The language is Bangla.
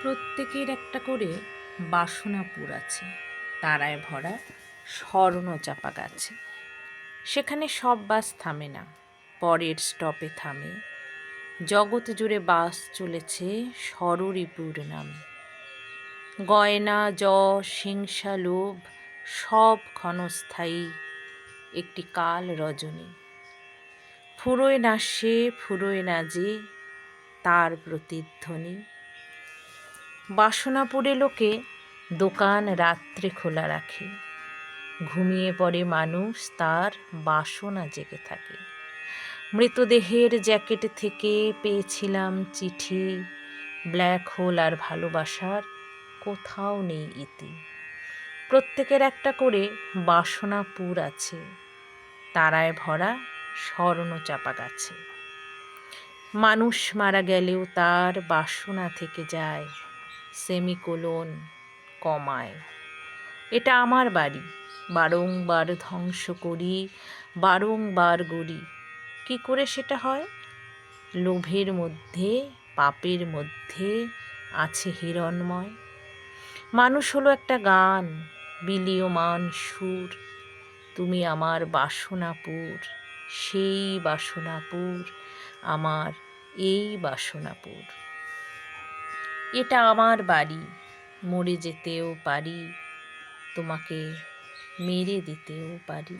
প্রত্যেকের একটা করে বাসনাপুর আছে, তারায় ভরা স্বর্ণচাপা গাছে। সেখানে সব বাস থামে না, পরের স্টপে থামে। জগৎ জুড়ে বাস চলেছে ষড়রিপুর নামে। গয়না, যশ, হিংসা, লোভ সব ক্ষণস্থায়ী, একটি কাল রজনী। ফুরোয় না সে, ফুরোয় না যে, তার প্রতিধ্বনি। বাসনাপুরে লোকে দোকান রাত্রে খোলা রাখে, ঘুমিয়ে পড়ে মানুষ, তার বাসনা জেগে থাকে। মৃতদেহের জ্যাকেট থেকে পেয়েছিলাম চিঠি, ব্ল্যাক হোল আর ভালোবাসার কোথাও নেই ইতি। প্রত্যেকের একটা করে বাসনাপুর আছে, তারায় ভরা স্বর্ণচাপা গাছে। মানুষ মারা গেলেও তার বাসনা থেকে যায়, সেমিকোলন, কমায়। এটা আমার বাড়ি, বারংবার ধ্বংস করি, বারংবার গড়ি। কি করে সেটা হয়? লোভের মধ্যে, পাপের মধ্যে আছে হিরণ্ময়। মানুষ হলো একটা গান, বিলীয়মান সুর। তুমি আমার বাসনাপুর, সেই বাসনাপুর, আমার এই বাসনাপুর। এটা আমার বাড়ি, মরে যেতেও পারি, তোমাকে মেরে দিতেও পারি।